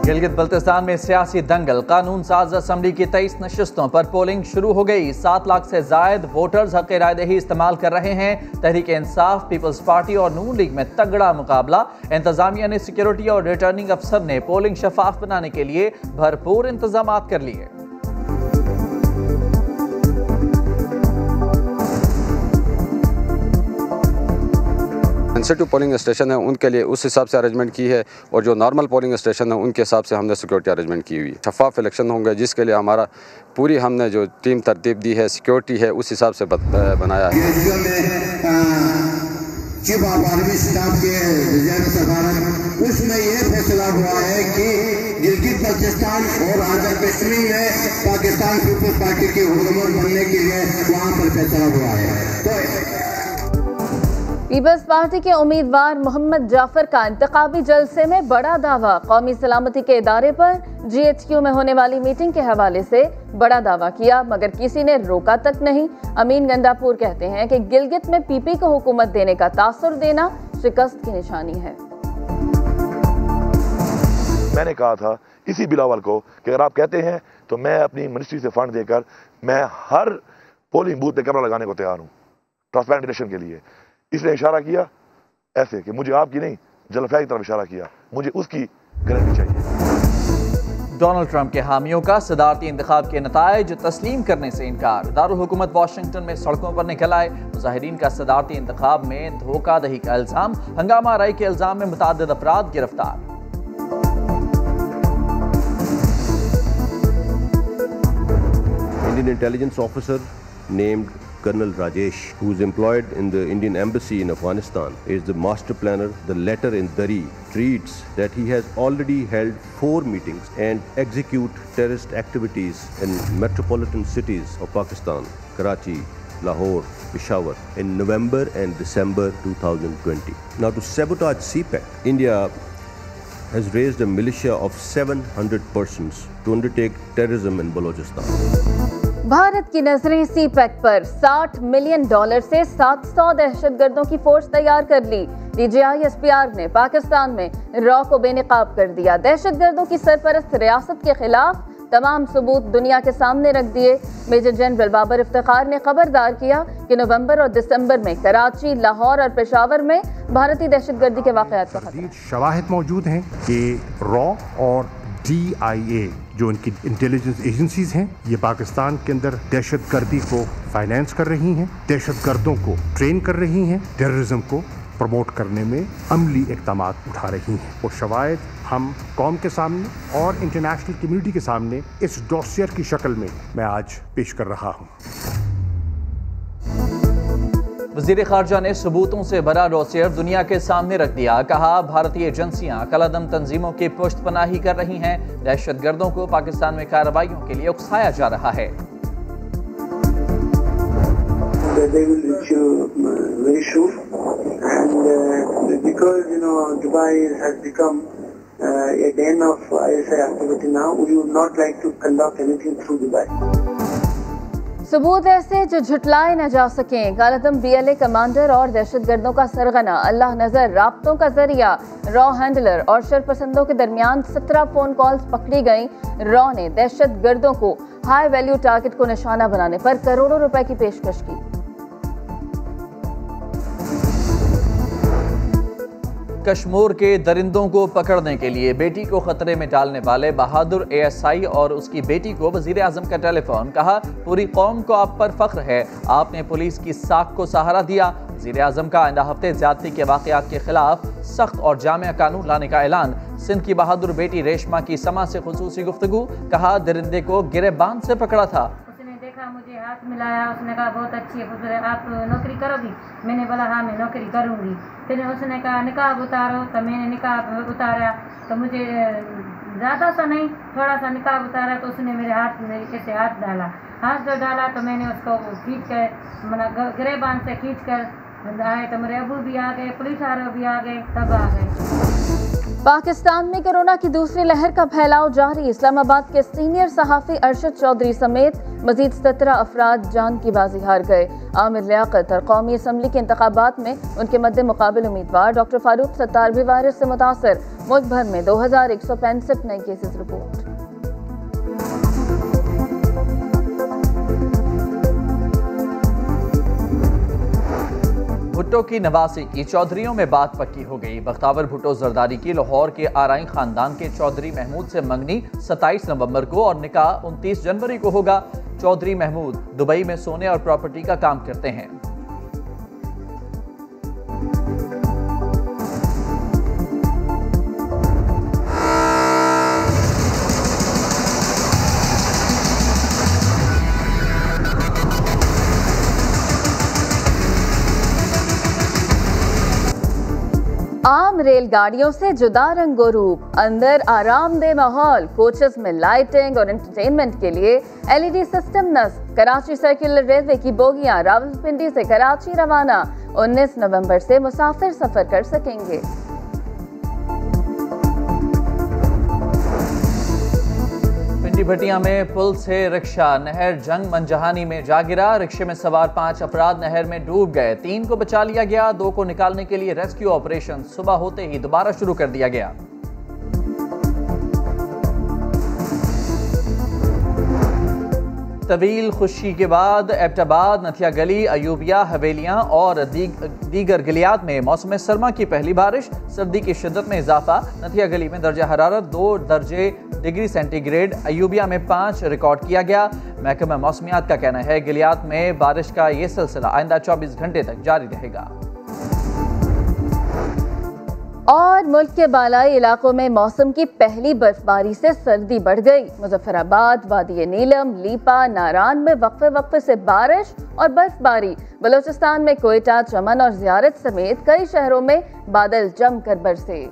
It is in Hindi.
गिलगित बल्तिस्तान में सियासी दंगल, कानून साज असम्बली की 23 नशिस्तों पर पोलिंग शुरू हो गई। 7 लाख से जायद वोटर्स हक़ रायदही इस्तेमाल कर रहे हैं। तहरीक इंसाफ, पीपल्स पार्टी और नून लीग में तगड़ा मुकाबला। इंतजामिया ने सिक्योरिटी और रिटर्निंग अफसर ने पोलिंग शफाफ बनाने के लिए भरपूर इंतजाम कर लिए। सेंसिटिव पोलिंग स्टेशन है उनके लिए उस हिसाब से अरेंजमेंट की है, और जो नॉर्मल पोलिंग स्टेशन है उनके हिसाब से हमने सिक्योरिटी अरेंजमेंट की हुई है। शफाफ इलेक्शन होंगे जिसके लिए हमारा पूरी हमने जो टीम तरतीब दी है, सिक्योरिटी है, उस हिसाब से बनाया है। चीफ ऑफ आर्मी स्टाफ के रिजर्व सफारत, उसमें यह फैसला हुआ है कि गिलगित बल्तिस्तान और आज़ाद कश्मीर में पाकिस्तान पीपल्स पार्टी की हुकूमत बनने के लिए वहाँ पर फैसला हुआ है। तो पीपल्स पार्टी के उम्मीदवार मोहम्मद जाफर का इंतखाबी जलसे में बड़ा दावा। कौमी सलामती के इदारे पर GHQ में होने वाली मीटिंग के हवाले से बड़ा दावा किया, मगर किसी ने रोका तक नहीं। अमीन गंडापुर कहते हैं कि गिलगित में PP को हुकूमत देने का तासुर देना शिकस्त की निशानी है। मैंने कहा था इसी बिलावल को कि अगर आप कहते हैं तो मैं अपनी मिनिस्ट्री से फंड देकर मैं हर पोलिंग बूथ पे कैमरा लगाने को तैयार हूँ, ट्रांसपेरेंट इलेक्शन के लिए। इसने इशारा किया ऐसे कि मुझे आपकी नहीं, जलफा की तरफ इशारा किया, मुझे उसकी गारंटी चाहिए। डोनाल्ड ट्रंप के हामियों का सदारती इंतखाब के नताइज तस्लीम करने से इनकार। दारुल हुकूमत वाशिंगटन में सड़कों पर निकल आए। मुजाहिरीन का सदारती इंतखाब में धोखाधड़ी का इल्जाम, हंगामा आराई के इल्जाम में मुतअद्दिद अफराद गिरफ्तार। Indian intelligence officer named Colonel Rajesh, who is employed in the Indian Embassy in Afghanistan, is the master planner. The letter in Dari treats that he has already held 4 meetings and execute terrorist activities in metropolitan cities of Pakistan, Karachi, Lahore, Peshawar, in November and December 2020. Now, to sabotage CPEC, India has raised a militia of 700 persons to undertake terrorism in Balochistan. Bharat की नजरें CPEC पर $60 मिलियन से 700 दहशतगर्दों की फोर्स तैयार कर ली। DGI SPR ने पाकिस्तान में रॉ को बेनकाब कर दिया। दहशतगर्दों की सरपरस्त रियासत के खिलाफ तमाम सबूत दुनिया के सामने रख दिए। मेजर जनरल बाबर इफ्तिखार ने खबरदार किया कि नवंबर और दिसंबर में कराची, लाहौर और पेशावर में भारतीय दहशतगर्दी के वाक़यात का खतरा। शवाहिद मौजूद हैं कि रॉ और DIA जो इनकी इंटेलिजेंस एजेंसीज हैं, ये पाकिस्तान के अंदर दहशतगर्दी को फाइनेंस कर रही हैं, दहशतगर्दों को ट्रेन कर रही हैं, टेररिज्म को प्रमोट करने में अमली इक़दामात उठा रही हैं। और शवाहिद हम कौम के सामने और इंटरनेशनल कम्युनिटी के सामने इस डॉसियर की शक्ल में मैं आज पेश कर रहा हूँ। वज़ीर ख़ारजा ने सबूतों से भरा डॉसियर दुनिया के सामने रख दिया। कहा, भारतीय एजेंसियां कलादम तंजीमों की पुष्टपनाही कर रही हैं। दहशतगर्दों को पाकिस्तान में कार्रवाइयों के लिए उकसाया जा रहा है। सबूत ऐसे जो झुटलाए न जा सकें। कालादम BLA कमांडर और दहशतगर्दों का सरगना, अल्लाह नजर, राब्तों का जरिया। रॉ हैंडलर और शरपसंदों के दरमियान 17 फोन कॉल्स पकड़ी गईं। रॉ ने दहशतगर्दों को हाई वैल्यू टारगेट को निशाना बनाने पर करोड़ों रुपए की पेशकश की। कश्मीर के दरिंदों को पकड़ने के लिए बेटी को खतरे में डालने वाले बहादुर ASI और उसकी बेटी को वजीर आजम का टेलीफोन। कहा, पूरी कौम को आप पर फख्र है, आपने पुलिस की साख को सहारा दिया। वजीर आजम का आइंदा हफ्ते ज्यादती के वाकयात के खिलाफ सख्त और जामिया कानून लाने का ऐलान। सिंध की बहादुर बेटी रेशमा की समा से खुसूसी गुफ्तगू। कहा, दरिंदे को गिरेबान से पकड़ा था। मुझे हाथ मिलाया, उसने कहा बहुत अच्छी है, आप नौकरी करोगी? मैंने बोला हाँ मैं नौकरी करूँगी। फिर उसने कहा निकाब उतारो, तो मैंने निकाब उतारा, तो मुझे ज़्यादा सा नहीं थोड़ा सा निकाब उतारा, तो उसने मेरे हाथ में ऐसे हाथ डाला। हाथ जो डाला तो मैंने उसको खींच कर मतलब गिरेबान से खींच कर आए, तो मेरे अबू भी आ गए, पुलिस वाले भी आ गए, तब आ गए। पाकिस्तान में कोरोना की दूसरी लहर का फैलाव जारी। इस्लामाबाद के सीनियर सहाफ़ी अरशद चौधरी समेत मजीद 17 अफराद जान की बाजी हार गए। आमिर लियाकत और कौमी असम्बली के इंतखाबात में उनके मद्दे मुकाबिल उम्मीदवार डॉक्टर फारूक सत्तार भी वायरस से मुतासर। मुल्क भर में 2165 नए केसेस रिपोर्ट। भुट्टो की नवासी की चौधरियों में बात पक्की हो गई। बख्तावर भुट्टो जरदारी की लाहौर के आराई खानदान के चौधरी महमूद से मंगनी 27 नवंबर को और निकाह 29 जनवरी को होगा। चौधरी महमूद दुबई में सोने और प्रॉपर्टी का काम करते हैं। आम रेलगाड़ियों से जुदा रंगो रूप, अंदर आरामदेह माहौल, कोचेस में लाइटिंग और एंटरटेनमेंट के लिए एलईडी सिस्टम नस्ब। कराची सर्कुलर रेलवे की बोगियां रावलपिंडी से कराची रवाना। 19 नवंबर से मुसाफिर सफर कर सकेंगे। पिंडी भटिया में पुल से रिक्शा नहर जंग मनजहानी में जा गिरा। रिक्शे में सवार 5 अफराद नहर में डूब गए। 3 को बचा लिया गया। 2 को निकालने के लिए रेस्क्यू ऑपरेशन सुबह होते ही दोबारा शुरू कर दिया गया। तवील खुशी के बाद एबटाबाद, नथिया गली, अयूबिया, हवेलियां और दीगर गलियात में मौसम सरमा की पहली बारिश। सर्दी की शिद्दत में इजाफा। नथिया गली में दर्जा हरारत 2 दर्जे डिग्री सेंटीग्रेड, अयूबिया में 5 रिकॉर्ड किया गया। महकमा मौसमियात का कहना है गलियात में बारिश का ये सिलसिला आइंदा 24 घंटे तक जारी रहेगा। और मुल्क के बालाई इलाकों में मौसम की पहली बर्फबारी से सर्दी बढ़ गई। मुजफ्फराबाद, वादी नीलम, लीपा, नारान में वक्फे से बारिश और बर्फबारी। बलोचिस्तान में कोयटा, चमन और ज़ियारत समेत कई शहरों में बादल जमकर बरसे।